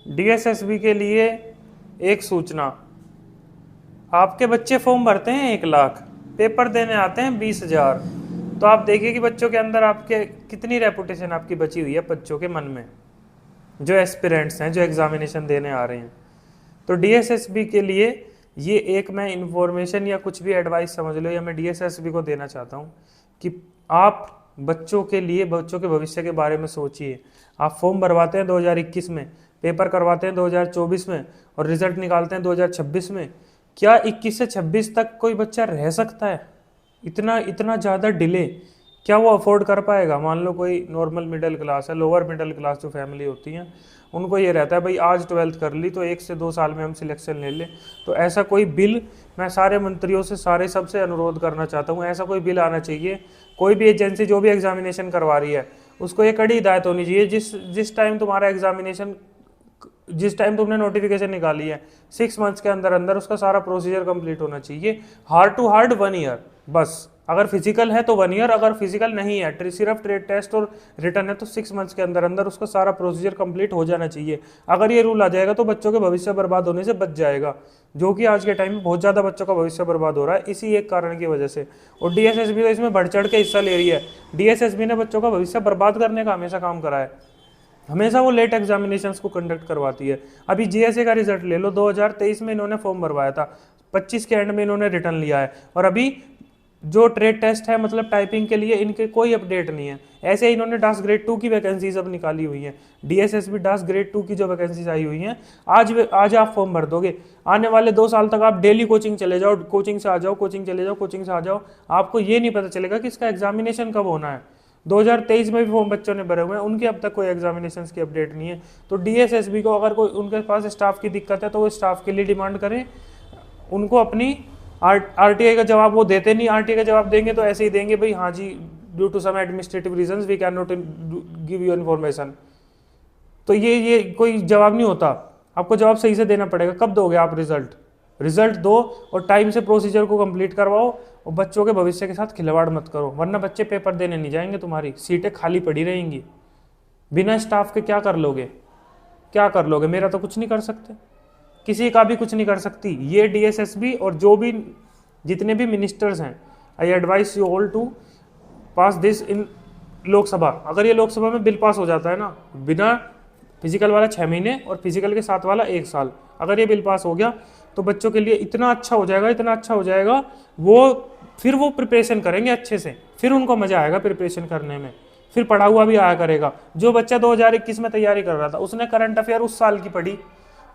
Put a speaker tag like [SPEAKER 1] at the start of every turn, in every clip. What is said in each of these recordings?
[SPEAKER 1] DSSB के लिए एक सूचना, आपके बच्चे फॉर्म भरते हैं 1 लाख, पेपर देने आते हैं 20,000, तो आप देखिए कि बच्चों के अंदर आपके कितनी रेपुटेशन आपकी बची हुई है बच्चों के मन में, जो एस्पिरेंट्स हैं, जो एग्जामिनेशन देने आ रहे हैं। तो डीएसएसबी के लिए ये एक मैं इन्फॉर्मेशन या कुछ भी एडवाइस समझ लो, या मैं डीएसएसबी को देना चाहता हूँ कि आप बच्चों के लिए, बच्चों के भविष्य के बारे में सोचिए। आप फॉर्म भरवाते हैं 2021 में, पेपर करवाते हैं 2024 में, और रिजल्ट निकालते हैं 2026 में। क्या 21 से 26 तक कोई बच्चा रह सकता है? इतना ज़्यादा डिले क्या वो अफोर्ड कर पाएगा? मान लो कोई नॉर्मल मिडिल क्लास है, लोअर मिडिल क्लास जो फैमिली होती हैं, उनको ये रहता है भाई आज 12th कर ली तो 1 से 2 साल में हम सिलेक्शन ले लें। तो ऐसा कोई बिल, मैं सारे मंत्रियों से, सारे सबसे अनुरोध करना चाहता हूँ, ऐसा कोई बिल आना चाहिए। कोई भी एजेंसी जो भी एग्जामिनेशन करवा रही है उसको ये कड़ी हिदायत होनी चाहिए, जिस टाइम तुम्हारा एग्जामिनेशन, जिस टाइम तुमने नोटिफिकेशन निकाली है 6 मंथ्स के अंदर अंदर उसका सारा प्रोसीजर कंप्लीट होना चाहिए। हार्ड टू हार्ड 1 ईयर बस। अगर फिजिकल है तो 1 ईयर, अगर फिजिकल नहीं है, सिर्फ ट्रेड टेस्ट और रिटर्न है, तो 6 मंथ्स के अंदर अंदर उसका सारा प्रोसीजर कंप्लीट हो जाना चाहिए। अगर ये रूल आ जाएगा तो बच्चों के भविष्य बर्बाद होने से बच जाएगा, जो कि आज के टाइम में बहुत ज़्यादा बच्चों का भविष्य बर्बाद हो रहा है इसी एक कारण की वजह से। और डीएसएसबी तो इसमें बढ़ चढ़ के हिस्सा ले रही है। डीएसएसबी ने बच्चों का भविष्य बर्बाद करने का हमेशा काम करा है, हमेशा वो लेट एग्जामिनेशंस को कंडक्ट करवाती है। अभी जीएसए का रिजल्ट ले लो, 2023 में इन्होंने फॉर्म भरवाया था, 25 के एंड में इन्होंने रिटर्न लिया है, और अभी जो ट्रेड टेस्ट है मतलब टाइपिंग के लिए इनके कोई अपडेट नहीं है। ऐसे ही इन्होंने डास ग्रेड 2 की वैकेंसीज अब निकाली हुई हैं। डीएसएसबी डास ग्रेड 2 की जो वैकेंसीज आई हुई हैं, आज आप फॉर्म भर दोगे, आने वाले 2 साल तक आप डेली कोचिंग चले जाओ, कोचिंग से आ जाओ, कोचिंग चले जाओ, कोचिंग से आ जाओ, आपको ये नहीं पता चलेगा कि इसका एग्जामिनेशन कब होना है। 2023 में भी फॉर्म बच्चों ने भरे हुए हैं, उनके अब तक कोई एग्जामिनेशन की अपडेट नहीं है। तो डीएसएसबी को अगर कोई उनके पास स्टाफ की दिक्कत है तो वो स्टाफ के लिए डिमांड करें, उनको अपनी आरटीआई का जवाब वो देते नहीं। आरटीआई का जवाब देंगे तो ऐसे ही देंगे, भाई हाँ जी due to some administrative reasons we can not give you information. तो ये कोई जवाब नहीं होता, आपको जवाब सही से देना पड़ेगा। कब दोगे आप रिजल्ट दो और टाइम से प्रोसीजर को कंप्लीट करवाओ, और बच्चों के भविष्य के साथ खिलवाड़ मत करो, वरना बच्चे पेपर देने नहीं जाएंगे, तुम्हारी सीटें खाली पड़ी रहेंगी। बिना स्टाफ के क्या कर लोगे? मेरा तो कुछ नहीं कर सकते, किसी का भी कुछ नहीं कर सकती ये डीएसएसबी। और जो भी जितने भी मिनिस्टर्स हैं, I advise you all to pass this in Lok Sabha. अगर ये लोकसभा में बिल पास हो जाता है ना, बिना फिजिकल वाला 6 महीने और फिजिकल के साथ वाला 1 साल, अगर ये बिल पास हो गया तो बच्चों के लिए इतना अच्छा हो जाएगा, फिर वो प्रिपरेशन करेंगे अच्छे से, फिर उनको मजा आएगा प्रिपरेशन करने में, फिर पढ़ा हुआ भी आया करेगा। जो बच्चा 2021 में तैयारी कर रहा था, उसने करंट अफेयर उस साल की पढ़ी,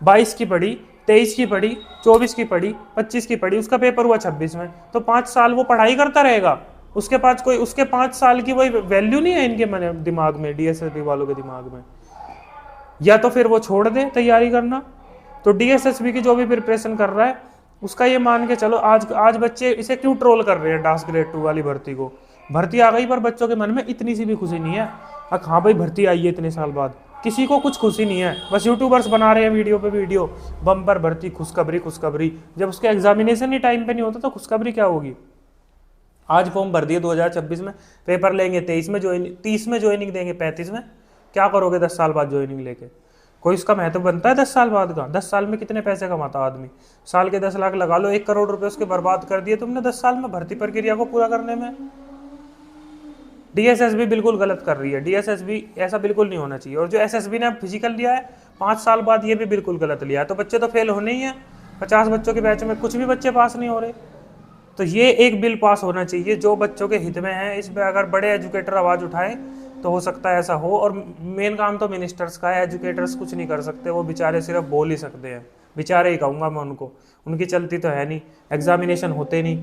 [SPEAKER 1] 22 की पढ़ी, 23 की पढ़ी, 24 की पढ़ी, 25 की पढ़ी, उसका पेपर हुआ 26 में, तो 5 साल वो पढ़ाई करता रहेगा। उसके 5 साल की कोई वैल्यू नहीं है इनके दिमाग में, डीएसएसबी वालों के दिमाग में। या तो फिर वो छोड़ दे तैयारी करना। तो डीएसएसबी की जो भी प्रिपरेशन कर रहा है उसका ये मान के चलो, आज बच्चे इसे क्यों ट्रोल कर रहे हैं, डास ग्रेड 2 वाली भर्ती को। भर्ती आ गई पर बच्चों के मन में इतनी सी भी खुशी नहीं है। हाँ भाई भर्ती आई है इतने साल बाद, किसी को कुछ खुशी नहीं है। बस यूट्यूबर्स बना रहे हैं वीडियो पे वीडियो, बम्पर भर्ती, खुशखबरी। जब उसके एग्जामिनेशन ही टाइम पे नहीं होता तो खुशखबरी क्या होगी? आज फॉर्म भर दिए 2026 में, पेपर लेंगे 23 में, 30 में ज्वाइनिंग देंगे 35 में। क्या करोगे 10 साल बाद ज्वाइनिंग लेके? कोई इसका महत्व बनता है 10 साल बाद का? 10 साल में कितने पैसे कमाता आदमी? साल के 10 लाख लगा लो, 1 करोड़ रुपए उसके बर्बाद कर दिए तुमने 10 साल में भर्ती प्रक्रिया को पूरा करने में। डीएसएसबी बिल्कुल गलत कर रही है, डीएसएसबी ऐसा बिल्कुल नहीं होना चाहिए। और जो एसएसबी ने फिजिकल लिया है 5 साल बाद, ये भी बिल्कुल गलत लिया है। तो बच्चे तो फेल होने ही है, 50 बच्चों के बैच में कुछ भी बच्चे पास नहीं हो रहे। तो ये एक बिल पास होना चाहिए जो बच्चों के हित में है। इस पर अगर बड़े एजुकेटर आवाज़ उठाएं तो हो सकता है ऐसा हो। और मेन काम तो मिनिस्टर्स का है, एजुकेटर्स कुछ नहीं कर सकते, वो बेचारे सिर्फ बोल ही सकते हैं। बेचारे ही कहूँगा मैं उनको, उनकी चलती तो है नहीं, एग्जामिनेशन होते नहीं,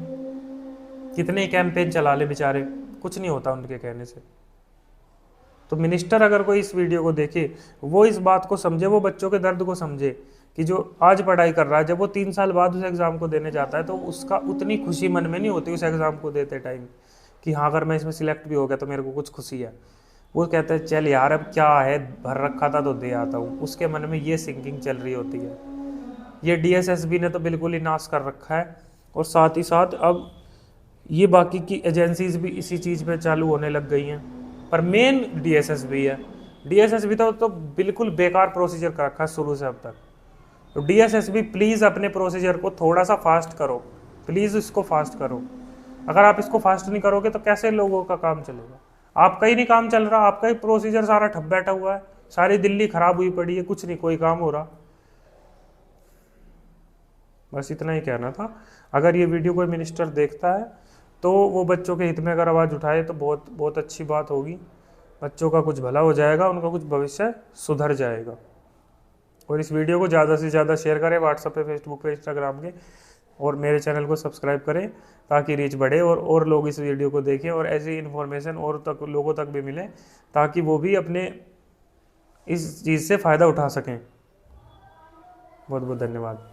[SPEAKER 1] कितने कैंपेन चला ले बेचारे, कुछ नहीं होता उनके कहने से। तो मिनिस्टर अगर कोई इस वीडियो को देखे, वो इस बात को समझे, वो बच्चों के दर्द को समझे कि जो आज पढ़ाई कर रहा है, जब वो 3 साल बाद उस एग्ज़ाम को देने जाता है तो उसका उतनी खुशी मन में नहीं होती उस एग्ज़ाम को देते टाइम कि हाँ अगर मैं इसमें सिलेक्ट भी हो गया तो मेरे को कुछ खुशी है। वो कहते हैं चल यार अब क्या है, भर रखा था तो दे आता हूँ, उसके मन में ये थिंकिंग चल रही होती है। ये डीएसएसबी ने तो बिल्कुल ही नाश कर रखा है। और साथ ही साथ अब ये बाकी की एजेंसीज भी इसी चीज़ पे चालू होने लग गई हैं, पर मेन डीएसएसबी है। डीएसएसबी तो बिल्कुल बेकार प्रोसीजर कर रखा है शुरू से अब तक। तो डीएसएसबी प्लीज़ अपने प्रोसीजर को थोड़ा सा फास्ट करो, प्लीज़ इसको फास्ट करो। अगर आप इसको फास्ट नहीं करोगे तो कैसे लोगों का काम चलेगा? आपका ही नहीं काम चल रहा, आपका ही प्रोसीजर सारा ठप बैठा हुआ है, सारी दिल्ली खराब हुई पड़ी है, कुछ नहीं कोई काम हो रहा। बस इतना ही कहना था। अगर ये वीडियो कोई मिनिस्टर देखता है तो वो बच्चों के हित में अगर आवाज़ उठाए तो बहुत बहुत अच्छी बात होगी। बच्चों का कुछ भला हो जाएगा, उनका कुछ भविष्य सुधर जाएगा। और इस वीडियो को ज़्यादा से ज़्यादा शेयर करें व्हाट्सएप पे, फेसबुक पे, इंस्टाग्राम के, और मेरे चैनल को सब्सक्राइब करें ताकि रीच बढ़े और लोग इस वीडियो को देखें और ऐसी इन्फॉर्मेशन और तक लोगों तक भी मिले ताकि वो भी अपने इस चीज़ से फ़ायदा उठा सकें। बहुत बहुत धन्यवाद।